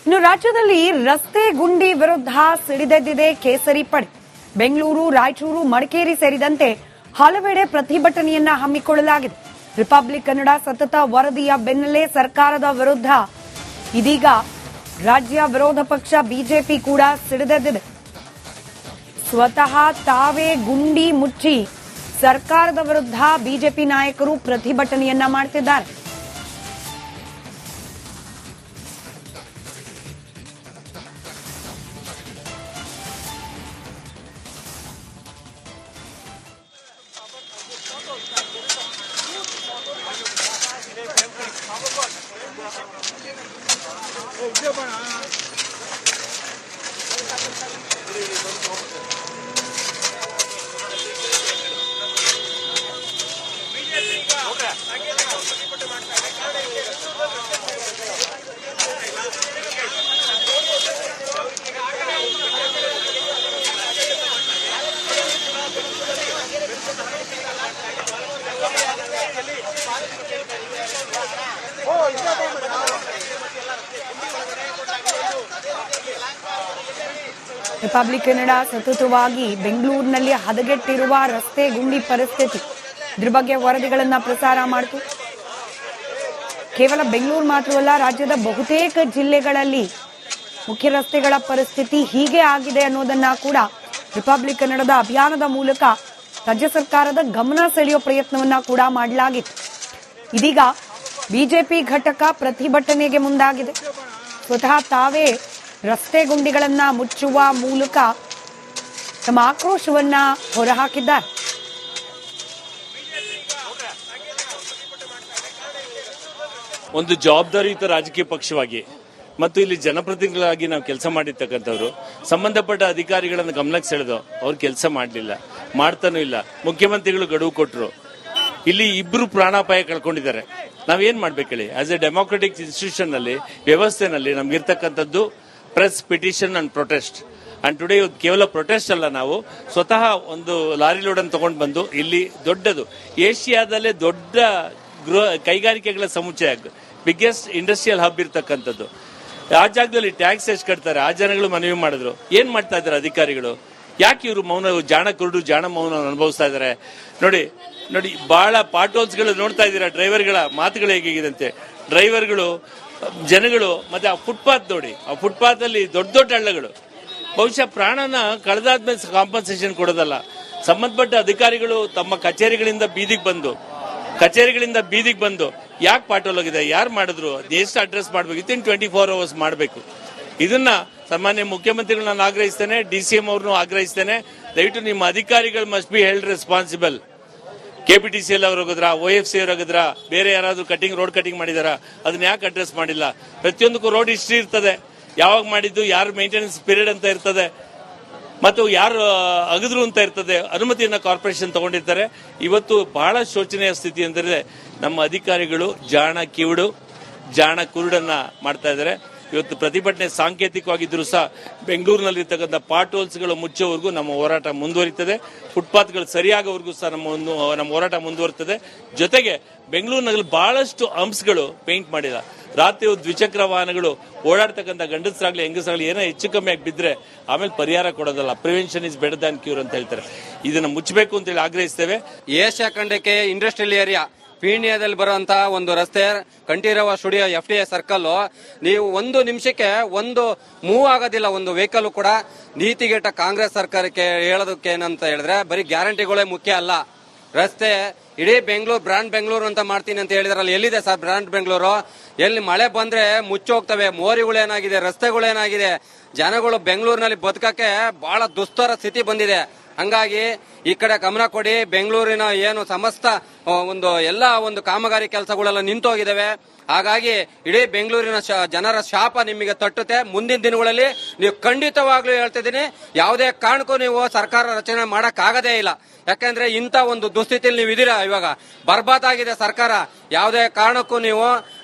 ಇನ್ನು ರಾಜ್ಯದಲ್ಲಿ ರಸ್ತೆ ಗುಂಡಿ ವಿರುದ್ಧ ಸಿಡಿದೆದ್ದಿದೆ ಕೇಸರಿ ಪಡೆ. ಬೆಂಗಳೂರು, ರಾಯಚೂರು, ಮಡಿಕೇರಿ ಸೇರಿದಂತೆ ಹಲವೆಡೆ ಪ್ರತಿಭಟನೆಯನ್ನ ಹಮ್ಮಿಕೊಳ್ಳಲಾಗಿದೆ. ರಿಪಬ್ಲಿಕ್ ಕನ್ನಡ ಸತತ ವರದಿಯ ಬೆನ್ನಲ್ಲೇ ಸರ್ಕಾರದ ವಿರುದ್ಧ ಇದೀಗ ರಾಜ್ಯ ವಿರೋಧ ಪಕ್ಷ ಬಿಜೆಪಿ ಕೂಡ ಸಿಡಿದೆದ್ದಿದೆ. ಸ್ವತಃ ತಾವೇ ಗುಂಡಿ ಮುಚ್ಚಿ ಸರ್ಕಾರದ ವಿರುದ್ಧ ಬಿಜೆಪಿ ನಾಯಕರು ಪ್ರತಿಭಟನೆಯನ್ನ ಮಾಡುತ್ತಿದ್ದಾರೆ. ರಿಪಬ್ಲಿಕ್ ಕನ್ನಡ ಸತತವಾಗಿ ಬೆಂಗಳೂರಿನಲ್ಲಿ ಹದಗೆಟ್ಟಿರುವ ರಸ್ತೆ ಗುಂಡಿ ಪರಿಸ್ಥಿತಿ, ಇದ್ರ ಬಗ್ಗೆ ವರದಿಗಳನ್ನ ಪ್ರಸಾರ ಮಾಡಿತು. ಕೇವಲ ಬೆಂಗಳೂರು ಮಾತ್ರವಲ್ಲ, ರಾಜ್ಯದ ಬಹುತೇಕ ಜಿಲ್ಲೆಗಳಲ್ಲಿ ಮುಖ್ಯ ರಸ್ತೆಗಳ ಪರಿಸ್ಥಿತಿ ಹೀಗೆ ಆಗಿದೆ ಅನ್ನೋದನ್ನ ಕೂಡ ರಿಪಬ್ಲಿಕ್ ಕನ್ನಡದ ಅಭಿಯಾನದ ಮೂಲಕ ರಾಜ್ಯ ಸರ್ಕಾರದ ಗಮನ ಸೆಳೆಯುವ ಪ್ರಯತ್ನವನ್ನ ಕೂಡ ಮಾಡಲಾಗಿತ್ತು. ಇದೀಗ ಬಿಜೆಪಿ ಘಟಕ ಪ್ರತಿಭಟನೆಗೆ ಮುಂದಾಗಿದೆ. ಸ್ವತಃ ತಾವೇ ರಸ್ತೆ ಗುಂಡಿಗಳನ್ನ ಮುಚ್ಚುವ ಮೂಲಕ ತಮ್ಮ ಆಕ್ರೋಶವನ್ನ ಹೊರಹಾಕಿದ್ದಾರೆ. ಒಂದು ಜವಾಬ್ದಾರಿಯುತ ರಾಜಕೀಯ ಪಕ್ಷವಾಗಿ ಮತ್ತು ಇಲ್ಲಿ ಜನಪ್ರತಿನಿಧಿಗಳಾಗಿ ನಾವು ಕೆಲಸ ಮಾಡಿರ್ತಕ್ಕಂಥವ್ರು ಸಂಬಂಧಪಟ್ಟ ಅಧಿಕಾರಿಗಳನ್ನು ಗಮನಕ್ಕೆ ಸೆಳೆದು ಅವ್ರು ಕೆಲಸ ಮಾಡಲಿಲ್ಲ, ಮಾಡ್ತಾನೂ ಇಲ್ಲ. ಮುಖ್ಯಮಂತ್ರಿಗಳು ಗಡುವು ಕೊಟ್ಟರು. ಇಲ್ಲಿ ಇಬ್ರು ಪ್ರಾಣಾಪಾಯ ಕಳ್ಕೊಂಡಿದ್ದಾರೆ. ನಾವೇನ್ ಮಾಡ್ಬೇಕು ಹೇಳಿ? ಆಸ್ ಎ ಡೆಮೋಕ್ರೆಟಿಕ್ ಇನ್ಸ್ಟಿಟ್ಯೂಷನ್ ನಲ್ಲಿ, ವ್ಯವಸ್ಥೆನಲ್ಲಿ ನಮ್ಗಿರ್ತಕ್ಕಂಥದ್ದು press, petition and protest. And today ಕೇವಲ ಪ್ರೊಟೆಸ್ಟ್ ಅಲ್ಲ, ನಾವು ಸ್ವತಃ ಒಂದು ಲಾರಿ ಲೋಡ್ ಅನ್ನು ತಗೊಂಡು ಬಂದು ಇಲ್ಲಿ ದೊಡ್ಡದು ಏಷ್ಯಾದಲ್ಲೇ ದೊಡ್ಡ ಕೈಗಾರಿಕೆಗಳ ಸಮುಚ್ಚಯ, ಬಿಗ್ಗೆಸ್ಟ್ ಇಂಡಸ್ಟ್ರಿಯಲ್ ಹಬ್ ಇರ್ತಕ್ಕಂಥದ್ದು. ಆ ಜಾಗದಲ್ಲಿ ಟ್ಯಾಕ್ಸ್ ಎಷ್ಟು ಕಟ್ತಾರೆ, ಆ ಜನಗಳು ಮನವಿ ಮಾಡಿದ್ರು. ಏನ್ ಮಾಡ್ತಾ ಇದ್ದಾರೆ ಅಧಿಕಾರಿಗಳು? ಯಾಕೆ ಇವರು ಮೌನ, ಜಾಣ ಕುರುಡು ಜಾಣ ಮೌನ ಅನುಭವಿಸ್ತಾ ಇದ್ದಾರೆ? ನೋಡಿ ನೋಡಿ, ಬಹಳ ಪಾಟೋಲ್ಸ್ಗಳು ನೋಡ್ತಾ ಇದ್ದೀರಾ. ಡ್ರೈವರ್ಗಳ ಮಾತುಗಳು ಹೇಗಿದಂತೆ, ಡ್ರೈವರ್ಗಳು, ಜನಗಳು, ಮತ್ತೆ ಆ ಫುಟ್ಪಾತ್ ನೋಡಿ, ಆ ಫುಟ್ಪಾತ್ ಅಲ್ಲಿ ದೊಡ್ಡ ದೊಡ್ಡ ಹಳ್ಳಗಳು. ಬಹುಶಃ ಪ್ರಾಣನ ಕಳೆದಾದ್ಮೇಲೆ ಕಾಂಪನ್ಸೇಷನ್ ಕೊಡೋದಲ್ಲ. ಸಂಬಂಧಪಟ್ಟ ಅಧಿಕಾರಿಗಳು ತಮ್ಮ ಕಚೇರಿಗಳಿಂದ ಬೀದಿಗೆ ಬಂದು ಯಾಕೆ ಪಾಟೋಲ್ ಆಗಿದೆ, ಯಾರು ಮಾಡಿದ್ರು, ಎಷ್ಟು ಅಡ್ರೆಸ್ ಮಾಡಬೇಕು, ವಿತಿನ್ 24 hours ಮಾಡಬೇಕು. ಇದನ್ನ ಸಾಮಾನ್ಯ ಮುಖ್ಯಮಂತ್ರಿಗಳು ನಾನು ಆಗ್ರಹಿಸ್ತೇನೆ, DCM ಅವ್ರನ್ನು ಆಗ್ರಹಿಸ್ತೇನೆ. ದಯವಿಟ್ಟು ನಿಮ್ಮ ಅಧಿಕಾರಿಗಳು must be held responsible. KPTCL ಅವ್ರು ಹೋಗಿದ್ರ, OFC ಅವ್ರು ಹೋಗಿದ್ರ, ಬೇರೆ ಯಾರಾದ್ರೂ ರೋಡ್ ಕಟಿಂಗ್ ಮಾಡಿದಾರ, ಅದನ್ನ ಯಾಕೆ ಅಡ್ರೆಸ್ ಮಾಡಿಲ್ಲ? ಪ್ರತಿಯೊಂದಕ್ಕೂ ರೋಡ್ ಹಿಸ್ಟ್ರಿ ಇರ್ತದೆ, ಯಾವಾಗ ಮಾಡಿದ್ದು, ಯಾರು ಮೇಂಟೆನೆನ್ಸ್ ಪೀರಿಯಡ್ ಅಂತ ಇರ್ತದೆ, ಮತ್ತು ಯಾರು ಅಗದ್ರು ಅಂತ ಇರ್ತದೆ. ಅನುಮತಿಯನ್ನ ಕಾರ್ಪೊರೇಷನ್ ತಗೊಂಡಿರ್ತಾರೆ. ಇವತ್ತು ಬಹಳ ಶೋಚನೀಯ ಸ್ಥಿತಿ ಅಂದರೆ ನಮ್ಮ ಅಧಿಕಾರಿಗಳು ಜಾಣ ಕುರುಡನ್ನ ಮಾಡ್ತಾ ಇದ್ದಾರೆ. ಇವತ್ತು ಪ್ರತಿಭಟನೆ ಸಾಂಕೇತಿಕವಾಗಿದ್ದರೂ ಸಹ ಬೆಂಗಳೂರಿನಲ್ಲಿರ್ತಕ್ಕಂಥ ಪಾಟೋಲ್ಸ್ಗಳು ಮುಚ್ಚೋವರೆಗೂ ನಮ್ಮ ಹೋರಾಟ ಮುಂದುವರಿತದೆ. ಫುಟ್ಪಾತ್ಗಳು ಸರಿಯಾಗೋವರೆಗೂ ಸಹ ನಮ್ಮ ಹೋರಾಟ ಮುಂದುವರಿತದೆ. ಜೊತೆಗೆ ಬೆಂಗಳೂರಿನಲ್ಲಿ ಬಹಳಷ್ಟು ಹಂಪ್ಸ್ಗಳು ಪೇಂಟ್ ಮಾಡಿಲ್ಲ. ರಾತ್ರಿ ದ್ವಿಚಕ್ರ ವಾಹನಗಳು ಓಡಾಡ್ತಕ್ಕಂಥ ಗಂಡಸರಾಗ್ಲಿ ಹೆಂಗಸರಾಗ್ಲಿ ಏನೋ ಹೆಚ್ಚು ಕಮ್ಮಿ ಆಗಿ ಬಿದ್ರೆ ಆಮೇಲೆ ಪರಿಹಾರ ಕೊಡೋದಲ್ಲ. Prevention is better than cure ಅಂತ ಹೇಳ್ತಾರೆ. ಇದನ್ನ ಮುಚ್ಚಬೇಕು ಅಂತ ಹೇಳಿ ಆಗ್ರಹಿಸ್ತೇವೆ. ಏಷ್ಯಾ ಖಂಡಕ್ಕೆ ಇಂಡಸ್ಟ್ರಿಯಲ್ ಏರಿಯಾ ಪೀಣ್ಯದಲ್ಲಿ ಬರುವಂತಹ ಒಂದು ರಸ್ತೆ ಕಂಠೀರವ ಸ್ಟುಡಿಯೋ FTA ಸರ್ಕಲ್, ನೀವು ಒಂದು ನಿಮಿಷಕ್ಕೆ ಒಂದು ಮೂವ್ ಆಗೋದಿಲ್ಲ ಒಂದು ವೆಹಿಕಲ್ ಕೂಡ. ನೀತಿಗೆಟ್ಟ ಕಾಂಗ್ರೆಸ್ ಸರ್ಕಾರಕ್ಕೆ ಹೇಳೋದಕ್ಕೆ ಏನಂತ ಹೇಳಿದ್ರೆ ಬರೀ ಗ್ಯಾರಂಟಿಗಳೇ ಮುಖ್ಯ ಅಲ್ಲ. ರಸ್ತೆ ಇಡೀ ಬೆಂಗಳೂರು ಬ್ರಾಂಡ್ ಬೆಂಗಳೂರು ಅಂತ ಮಾಡ್ತೀನಿ ಅಂತ ಹೇಳಿದ್ರಲ್ಲ, ಎಲ್ಲಿದೆ ಸರ್ ಬ್ರಾಂಡ್ ಬೆಂಗಳೂರು? ಎಲ್ಲಿ ಮಳೆ ಬಂದ್ರೆ ಮುಚ್ಚೋಗ್ತವೆ, ಮೋರಿಗಳೇನಾಗಿದೆ, ರಸ್ತೆಗಳೇನಾಗಿದೆ, ಜನಗಳು ಬೆಂಗಳೂರಿನಲ್ಲಿ ಬದುಕಕ್ಕೆ ಬಹಳ ದುಸ್ತರ ಸ್ಥಿತಿ ಬಂದಿದೆ. ಹಂಗಾಗಿ ಈ ಕಡೆ ಗಮನ ಕೊಡಿ. ಬೆಂಗಳೂರಿನ ಏನು ಸಮಸ್ತ ಎಲ್ಲ ಕಾಮಗಾರಿ ಕೆಲಸಗಳೆಲ್ಲ ನಿಂತೋಗಿದ್ದಾವೆ. ಹಾಗಾಗಿ ಇಡೀ ಬೆಂಗಳೂರಿನ ಜನರ ಶಾಪ ನಿಮಗೆ ತಟ್ಟುತ್ತೆ. ಮುಂದಿನ ದಿನಗಳಲ್ಲಿ ನೀವು ಖಂಡಿತವಾಗ್ಲೂ ಹೇಳ್ತಿದ್ದೀನಿ, ಯಾವುದೇ ಕಾರಣಕ್ಕೂ ನೀವು ಸರ್ಕಾರ ರಚನೆ ಮಾಡಕ್ ಆಗದೇ ಇಲ್ಲ. ಯಾಕಂದ್ರೆ ಇಂಥ ಒಂದು ದುಸ್ಥಿತಿಯಲ್ಲಿ ನೀವು ಇದೀರಾ. ಇವಾಗ ಬರ್ಬಾದ್ ಆಗಿದೆ ಸರ್ಕಾರ. ಯಾವುದೇ ಕಾರಣಕ್ಕೂ ನೀವು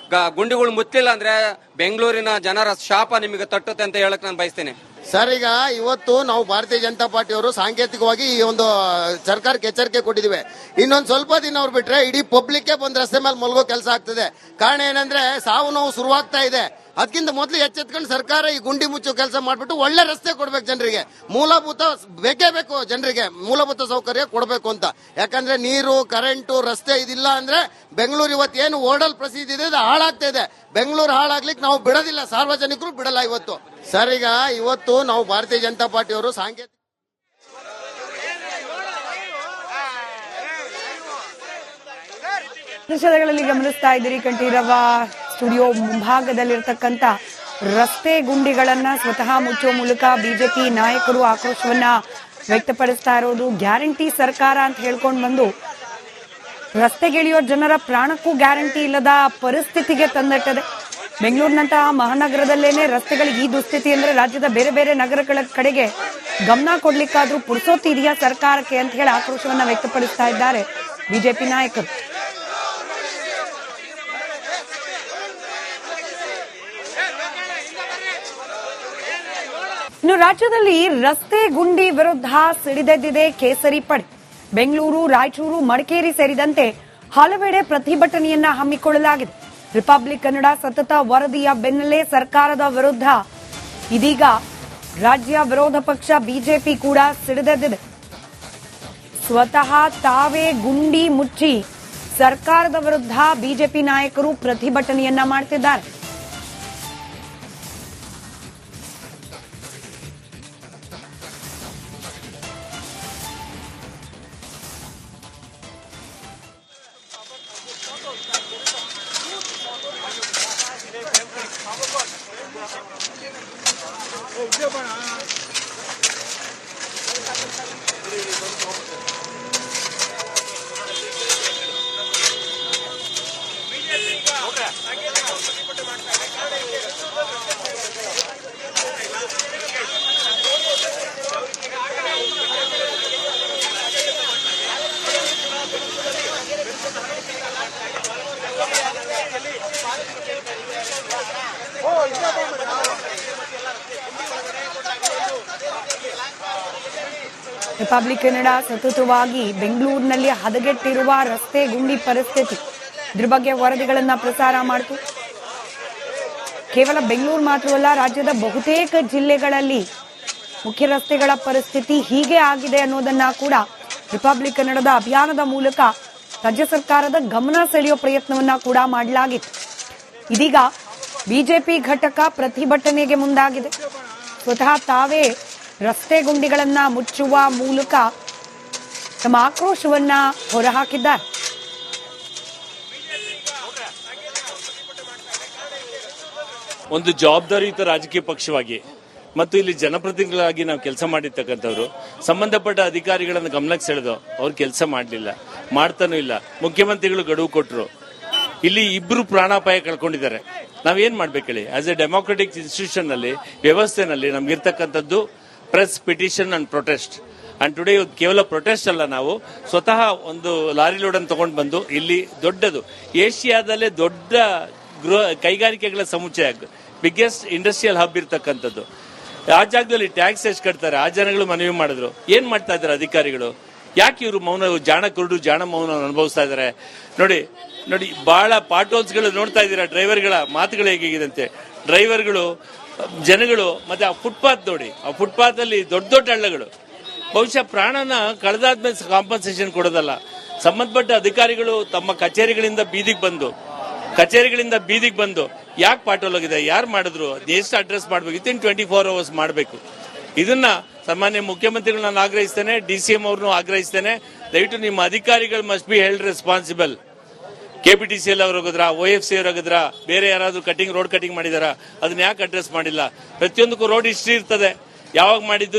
ಗುಂಡಿಗಳು ಮುಚ್ಚಲಿಲ್ಲ ಅಂದ್ರೆ ಬೆಂಗಳೂರಿನ ಜನರ ಶಾಪ ನಿಮಗೆ ತಟ್ಟುತ್ತೆ ಅಂತ ಹೇಳಕ್ ನಾನು ಬಯಸ್ತೀನಿ. ಸರ್, ಈಗ ಇವತ್ತು ನಾವು ಭಾರತೀಯ ಜನತಾ ಪಾರ್ಟಿಯವರು ಸಾಂಕೇತಿಕವಾಗಿ ಈ ಒಂದು ಸರ್ಕಾರಕ್ಕೆ ಎಚ್ಚರಿಕೆ ಕೊಟ್ಟಿದ್ದೀವಿ. ಇನ್ನೊಂದು ಸ್ವಲ್ಪ ದಿನ ಅವ್ರು ಬಿಟ್ರೆ ಇಡೀ ಪಬ್ಲಿಕ್ ಬಂದ್ ರಸ್ತೆ ಮೇಲೆ ಮಲ್ಗೋ ಕೆಲಸ ಆಗ್ತದೆ. ಕಾರಣ ಏನಂದ್ರೆ ಸಾವು ನೋವು ಶುರುವಾಗ್ತಾ ಇದೆ. ಅದಕ್ಕಿಂತ ಮೊದಲು ಎಚ್ಚೆತ್ಕೊಂಡು ಸರ್ಕಾರ ಈ ಗುಂಡಿ ಮುಚ್ಚೋ ಕೆಲಸ ಮಾಡ್ಬಿಟ್ಟು ಒಳ್ಳೆ ರಸ್ತೆ ಕೊಡ್ಬೇಕು ಜನರಿಗೆ. ಮೂಲಭೂತ ಬೇಕೇ ಬೇಕು, ಜನರಿಗೆ ಮೂಲಭೂತ ಸೌಕರ್ಯ ಕೊಡಬೇಕು ಅಂತ. ಯಾಕಂದ್ರೆ ನೀರು, ಕರೆಂಟು, ರಸ್ತೆ ಇದಿಲ್ಲ ಅಂದ್ರೆ ಬೆಂಗಳೂರು ಇವತ್ತು ಏನು ಓಡಲ್ ಪ್ರಸಿದ್ಧಿ ಇದೆ ಅದು ಹಾಳಾಗ್ತಾ ಇದೆ. ಬೆಂಗಳೂರು ಹಾಳಾಗ್ಲಿಕ್ಕೆ ನಾವು ಬಿಡೋದಿಲ್ಲ, ಸಾರ್ವಜನಿಕರು ಬಿಡಲ್ಲ ಇವತ್ತು. ಸರ್, ಈಗ ಇವತ್ತು ನಾವು ಭಾರತೀಯ ಜನತಾ ಪಾರ್ಟಿಯವರು ಸಾಂಕೇತಿಕ ದೃಶ್ಯಗಳಲ್ಲಿ ಗಮನಿಸ್ತಾ ಇದ್ದೀರಿ. ಕಂಠೀರವ ಸ್ಟುಡಿಯೋ ಮುಂಭಾಗದಲ್ಲಿರ್ತಕ್ಕಂಥ ರಸ್ತೆ ಗುಂಡಿಗಳನ್ನ ಸ್ವತಃ ಮುಚ್ಚುವ ಮೂಲಕ ಬಿಜೆಪಿ ನಾಯಕರು ಆಕ್ರೋಶವನ್ನ ವ್ಯಕ್ತಪಡಿಸ್ತಾ ಇರೋದು. ಗ್ಯಾರಂಟಿ ಸರ್ಕಾರ ಅಂತ ಹೇಳ್ಕೊಂಡು ಬಂದು ರಸ್ತೆಗಿಳಿಯೋ ಜನರ ಪ್ರಾಣಕ್ಕೂ ಗ್ಯಾರಂಟಿ ಇಲ್ಲದ ಪರಿಸ್ಥಿತಿಗೆ ತಂದಿಟ್ಟಿದೆ. ಬೆಂಗಳೂರಿನಂತಹ ಮಹಾನಗರದಲ್ಲೇನೆ ರಸ್ತೆಗಳಿಗೆ ಈ ದುಸ್ಥಿತಿ ಅಂದ್ರೆ ರಾಜ್ಯದ ಬೇರೆ ಬೇರೆ ನಗರಗಳ ಕಡೆಗೆ ಗಮನ ಕೊಡ್ಲಿಕ್ಕಾದ್ರೂ ಪುರ್ಸೊತ್ತು ಇದೆಯಾ ಸರ್ಕಾರಕ್ಕೆ ಅಂತ ಹೇಳಿ ಆಕ್ರೋಶವನ್ನ ವ್ಯಕ್ತಪಡಿಸ್ತಾ ಇದ್ದಾರೆ ಬಿಜೆಪಿ ನಾಯಕರು. ಇನ್ನು ರಾಜ್ಯದಲ್ಲಿ ರಸ್ತೆ ಗುಂಡಿ ವಿರುದ್ಧ ಸಿಡಿದೆದ್ದಿದೆ ಕೇಸರಿ ಪಡೆ. ಬೆಂಗಳೂರು, ರಾಯಚೂರು, ಮಡಿಕೇರಿ ಸೇರಿದಂತೆ ಹಲವೆಡೆ ಪ್ರತಿಭಟನೆಯನ್ನ ಹಮ್ಮಿಕೊಳ್ಳಲಾಗಿದೆ. ರಿಪಬ್ಲಿಕ್ ಕನ್ನಡ ಸತತ ವರದಿಯ ಬೆನ್ನಲ್ಲೇ ಸರ್ಕಾರದ ವಿರುದ್ಧ ಇದೀಗ ರಾಜ್ಯ ವಿರೋಧ ಪಕ್ಷ ಬಿಜೆಪಿ ಕೂಡ ಸಿಡಿದೆದ್ದಿದೆ. ಸ್ವತಃ ತಾವೇ ಗುಂಡಿ ಮುಚ್ಚಿ ಸರ್ಕಾರದ ವಿರುದ್ಧ ಬಿಜೆಪಿ ನಾಯಕರು ಪ್ರತಿಭಟನೆಯನ್ನ ಮಾಡ್ತಿದ್ದಾರೆ. ರಿಪಬ್ಲಿಕ್ ಕನ್ನಡ ಸತತವಾಗಿ ಬೆಂಗಳೂರಿನಲ್ಲಿ ಹದಗೆಟ್ಟಿರುವ ರಸ್ತೆ ಗುಂಡಿ ಪರಿಸ್ಥಿತಿ, ಇದ್ರ ಬಗ್ಗೆ ವರದಿಗಳನ್ನ ಪ್ರಸಾರ ಮಾಡಿತು. ಕೇವಲ ಬೆಂಗಳೂರು ಮಾತ್ರವಲ್ಲ, ರಾಜ್ಯದ ಬಹುತೇಕ ಜಿಲ್ಲೆಗಳಲ್ಲಿ ಮುಖ್ಯ ರಸ್ತೆಗಳ ಪರಿಸ್ಥಿತಿ ಹೀಗೆ ಆಗಿದೆ ಅನ್ನೋದನ್ನ ಕೂಡ ರಿಪಬ್ಲಿಕ್ ಕನ್ನಡದ ಅಭಿಯಾನದ ಮೂಲಕ ರಾಜ್ಯ ಸರ್ಕಾರದ ಗಮನ ಸೆಳೆಯುವ ಪ್ರಯತ್ನವನ್ನ ಕೂಡ ಮಾಡಲಾಗಿತ್ತು. ಇದೀಗ ಬಿಜೆಪಿ ಘಟಕ ಪ್ರತಿಭಟನೆಗೆ ಮುಂದಾಗಿದೆ. ಸ್ವತಃ ತಾವೇ ರಸ್ತೆ ಗುಂಡಿಗಳನ್ನ ಮುಚ್ಚುವ ಮೂಲಕ ತಮ್ಮ ಆಕ್ರೋಶವನ್ನ ಹೊರಹಾಕಿದ್ದಾರೆ. ಒಂದು ಜವಾಬ್ದಾರಿಯುತ ರಾಜಕೀಯ ಪಕ್ಷವಾಗಿ ಮತ್ತು ಇಲ್ಲಿ ಜನಪ್ರತಿನಿಧಿಗಳಾಗಿ ನಾವು ಕೆಲಸ ಮಾಡಿರ್ತಕ್ಕಂಥವ್ರು ಸಂಬಂಧಪಟ್ಟ ಅಧಿಕಾರಿಗಳನ್ನು ಗಮನಕ್ಕೆ ಸೆಳೆದು ಅವ್ರು ಕೆಲಸ ಮಾಡಲಿಲ್ಲ, ಮಾಡ್ತಾನೂ ಇಲ್ಲ. ಮುಖ್ಯಮಂತ್ರಿಗಳು ಗಡುವು ಕೊಟ್ಟರು. ಇಲ್ಲಿ ಇಬ್ರು ಪ್ರಾಣಾಪಾಯ ಕಳ್ಕೊಂಡಿದ್ದಾರೆ. ನಾವೇನ್ ಮಾಡ್ಬೇಕು ಹೇಳಿ? ಆಸ್ ಎ ಡೆಮೋಕ್ರೆಟಿಕ್ ಇನ್ಸ್ಟಿಟ್ಯೂಷನ್ ನಲ್ಲಿ, ವ್ಯವಸ್ಥೆನಲ್ಲಿ ನಮ್ಗಿರ್ತಕ್ಕಂಥದ್ದು press, petition and protest. And today ಕೇವಲ ಪ್ರೊಟೆಸ್ಟ್ ಅಲ್ಲ, ನಾವು ಸ್ವತಃ ಒಂದು ಲಾರಿ ಲೋಡ್ ಅನ್ನು ತಗೊಂಡು ಬಂದು ಇಲ್ಲಿ ದೊಡ್ಡದು ಏಷ್ಯಾದಲ್ಲೇ ದೊಡ್ಡ ಕೈಗಾರಿಕೆಗಳ ಸಮುಚ್ಚಯ, ಬಿಗ್ಗೆಸ್ಟ್ ಇಂಡಸ್ಟ್ರಿಯಲ್ ಹಬ್ ಇರ್ತಕ್ಕಂಥದ್ದು. ಆ ಜಾಗದಲ್ಲಿ ಟ್ಯಾಕ್ಸ್ ಎಷ್ಟು ಕಟ್ತಾರೆ, ಆ ಜನಗಳು ಮನವಿ ಮಾಡಿದ್ರು. ಏನ್ ಮಾಡ್ತಾ ಇದ್ದಾರೆ ಅಧಿಕಾರಿಗಳು? ಯಾಕೆ ಇವರು ಮೌನ, ಜಾಣ ಕುರುಡು ಜಾಣ ಮೌನ ಅನುಭವಿಸ್ತಾ ಇದ್ದಾರೆ? ನೋಡಿ ನೋಡಿ, ಬಹಳ ಪಾಟೋಲ್ಸ್ಗಳು ನೋಡ್ತಾ ಇದ್ದೀರಾ. ಡ್ರೈವರ್ಗಳ ಮಾತುಗಳು ಹೇಗಿದಂತೆ, ಡ್ರೈವರ್ಗಳು, ಜನಗಳು, ಮತ್ತೆ ಆ ಫುಟ್ಪಾತ್ ನೋಡಿ, ಆ ಫುಟ್ಪಾತ್ ಅಲ್ಲಿ ದೊಡ್ಡ ದೊಡ್ಡ ಹಳ್ಳಗಳು. ಬಹುಶಃ ಪ್ರಾಣನ ಕಳೆದಾದ್ಮೇಲೆ ಕಾಂಪನ್ಸೇಷನ್ ಕೊಡೋದಲ್ಲ. ಸಂಬಂಧಪಟ್ಟ ಅಧಿಕಾರಿಗಳು ತಮ್ಮ ಕಚೇರಿಗಳಿಂದ ಬೀದಿಗೆ ಬಂದು ಯಾಕೆ ಪಾಟೋಲ್ ಆಗಿದೆ, ಯಾರು ಮಾಡಿದ್ರು, ಎಷ್ಟು ಅಡ್ರೆಸ್ ಮಾಡಬೇಕು, ವಿತಿನ್ 24 hours ಮಾಡಬೇಕು. ಇದನ್ನ ಸಾಮಾನ್ಯ ಮುಖ್ಯಮಂತ್ರಿಗಳು ನಾನು ಆಗ್ರಹಿಸ್ತೇನೆ, DCM ಅವ್ರನ್ನು ಆಗ್ರಹಿಸ್ತೇನೆ. ದಯವಿಟ್ಟು ನಿಮ್ಮ ಅಧಿಕಾರಿಗಳು must be held responsible. KPTCL ಅವ್ರು ಹೋಗಿದ್ರ, OFC ಅವ್ರು ಹೋಗಿದ್ರ, ಬೇರೆ ಯಾರಾದ್ರೂ ರೋಡ್ ಕಟಿಂಗ್ ಮಾಡಿದಾರ, ಅದನ್ನ ಯಾಕೆ ಅಡ್ರೆಸ್ ಮಾಡಿಲ್ಲ? ಪ್ರತಿಯೊಂದಕ್ಕೂ ರೋಡ್ ಹಿಸ್ಟ್ರಿ ಇರ್ತದೆ, ಯಾವಾಗ ಮಾಡಿದ್ದು,